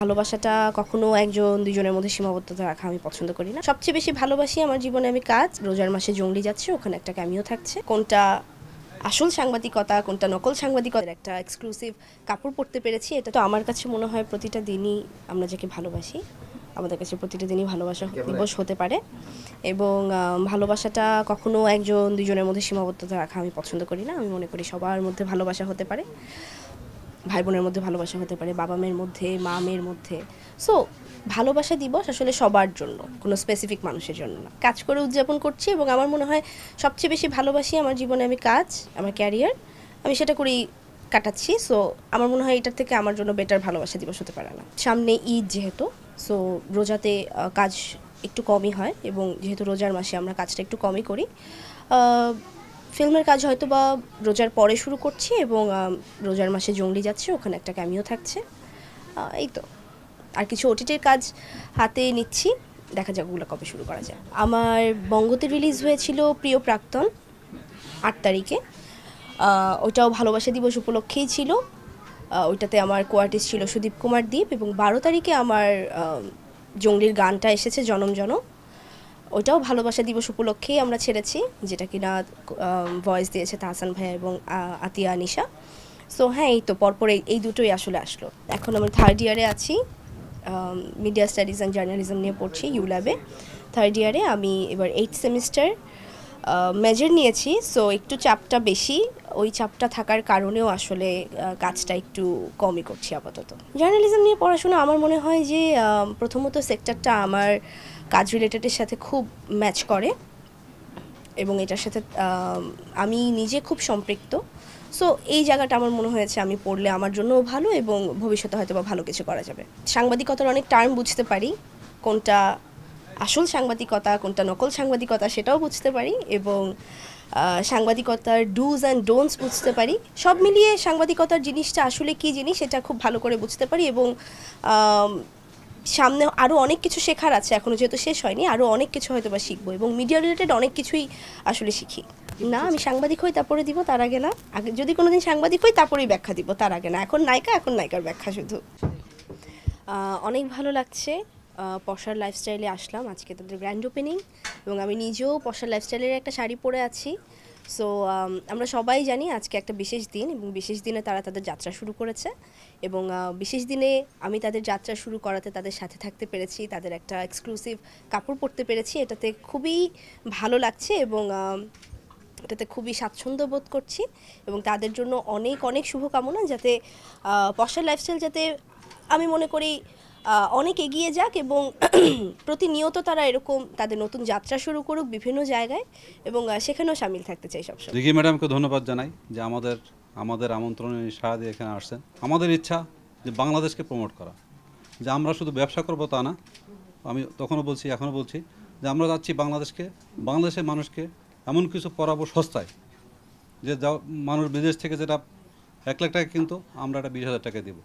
ভালোবাসাটা কখনো একজন দুজনের মধ্যে সীমাবদ্ধতা রাখা আমি পছন্দ করি না। সবচেয়ে বেশি ভালোবাসি আমার জীবনে আমি কাজ। রোজার মাসে জঙ্গলি যাচ্ছে, ওখানে একটা ক্যামিও থাকছে। কোনটা আসল সাংবাদিকতা, কোনটা নকল সাংবাদিকতার একটা এক্সক্লুসিভ কাপড় পরতে পেরেছি। এটা তো আমার কাছে মনে হয় প্রতিটা দিনই আমরা যাকে ভালোবাসি, আমাদের কাছে প্রতিটা দিনই ভালোবাসা দিবস হতে পারে। এবং ভালোবাসাটা কখনো একজন দুজনের মধ্যে সীমাবদ্ধতা রাখা আমি পছন্দ করি না। আমি মনে করি সবার মধ্যে ভালোবাসা হতে পারে, ভাই বোনের মধ্যে ভালোবাসা হতে পারে, বাবা মেয়ের মধ্যে, মা মেয়ের মধ্যে। সো ভালোবাসা দিবস আসলে সবার জন্য, কোনো স্পেসিফিক মানুষের জন্য না। কাজ করে উদযাপন করছি এবং আমার মনে হয় সবচেয়ে বেশি ভালোবাসি আমার জীবনে আমি কাজ, আমার ক্যারিয়ার, আমি সেটা করেই কাটাচ্ছি। সো আমার মনে হয় এটার থেকে আমার জন্য বেটার ভালোবাসা দিবস হতে পারে না। সামনে ঈদ যেহেতু, সো রোজাতে কাজ একটু কমই হয় এবং যেহেতু রোজার মাসে আমরা কাজটা একটু কমই করি। ফিল্মের কাজ হয়তো বা রোজার পরে শুরু করছি এবং রোজার মাসে জঙ্গলি যাচ্ছে, ওখানে একটা ক্যামিও থাকছে। এই তো, আর কিছু ওটিটির কাজ হাতে নিচ্ছি, দেখা যাক ওগুলো কবে শুরু করা যায়। আমার বঙ্গতে রিলিজ হয়েছিল প্রিয় প্রাক্তন 8 তারিখে। ওইটাও ভালোবাসা দিবস উপলক্ষেই ছিল। ওইটাতে আমার কোয়ার্টিস্ট ছিল সুদীপ কুমার দীপ এবং 12 তারিখে আমার জঙ্গলির গানটা এসেছে জনম জনম। ওইটাও ভালোবাসা দিবস উপলক্ষেই আমরা ছেড়েছি, যেটা কিনা ভয়েস দিয়েছে তাহসান ভাইয়া এবং আতিয়া আনিশা। সো হ্যাঁ, এই তো পরপর এই দুটোই আসলে আসলো। এখন আমি 3rd ইয়ারে আছি, মিডিয়া স্টাডিজ অ্যান্ড জার্নালিজম নিয়ে পড়ছি ইউল্যাবে। 3rd ইয়ারে আমি এবার 8th সেমিস্টার মেজর নিয়েছি। সো একটু চাপটা বেশি, ওই চাপটা থাকার কারণেও আসলে কাজটা একটু কমই করছি আপাতত। জার্নালিজম নিয়ে পড়াশোনা আমার মনে হয় যে প্রথমত সেক্টরটা আমার কাজ রিলেটেডের সাথে খুব ম্যাচ করে এবং এটার সাথে আমি নিজে খুব সম্পৃক্ত। সো এই জায়গাটা আমার মনে হয়েছে আমি পড়লে আমার জন্যও ভালো এবং ভবিষ্যতে হয়তো বা ভালো কিছু করা যাবে। সাংবাদিকতার অনেক টার্ম বুঝতে পারি, কোনটা আসল সাংবাদিকতা, কোনটা নকল সাংবাদিকতা সেটাও বুঝতে পারি এবং সাংবাদিকতার ডুজ অ্যান্ড ডোন্টস বুঝতে পারি। সব মিলিয়ে সাংবাদিকতার জিনিসটা আসলে কী জিনিস সেটা খুব ভালো করে বুঝতে পারি এবং সামনে আরও অনেক কিছু শেখার আছে, এখনও যেহেতু শেষ হয়নি, আরও অনেক কিছু হয়তো বা শিখবো এবং মিডিয়া রিলেটেড অনেক কিছুই আসলে শিখি। না, আমি সাংবাদিক হই তারপরে দিব, তার আগে না। আগে যদি কোনো দিন সাংবাদিক হই তারপরেই ব্যাখ্যা দিব, তার আগে না। এখন নায়িকা, এখন নায়িকার ব্যাখ্যা শুধু। অনেক ভালো লাগছে। পশার লাইফস্টাইলে আসলাম, আজকে তাদের গ্র্যান্ড ওপেনিং এবং আমি নিজেও পশার লাইফস্টাইলের একটা শাড়ি পরে আছি। সো আমরা সবাই জানি আজকে একটা বিশেষ দিন এবং বিশেষ দিনে তারা তাদের যাত্রা শুরু করেছে এবং বিশেষ দিনে আমি তাদের যাত্রা শুরু করাতে তাদের সাথে থাকতে পেরেছি, তাদের একটা এক্সক্লুসিভ কাপড় পরতে পেরেছি, এটাতে খুবই ভালো লাগছে এবং এটাতে খুবই স্বাচ্ছন্দ্য বোধ করছি এবং তাদের জন্য অনেক অনেক শুভকামনা, যাতে পশার লাইফস্টাইল যাতে আমি মনে করি অনেক এগিয়ে যাক এবং প্রতিনিয়ত তারা এরকম তাদের নতুন যাত্রা শুরু করুক বিভিন্ন জায়গায় এবং সেখানেও সামিল থাকতে চাই সবসময়। দিঘি ম্যাডামকে ধন্যবাদ জানাই যে আমাদের আমন্ত্রণে সাড়া দিয়ে এখানে আসছেন। আমাদের ইচ্ছা যে বাংলাদেশকে প্রমোট করা, যে আমরা শুধু ব্যবসা করব তা না। আমি তখনও বলছি, এখনও বলছি যে আমরা যাচ্ছি বাংলাদেশের মানুষকে এমন কিছু পরাবো সস্তায়, যে মানুষ বিদেশ থেকে যেটা 1 লাখ টাকা কিন্তু আমরা এটা 20,000 টাকা দেবো।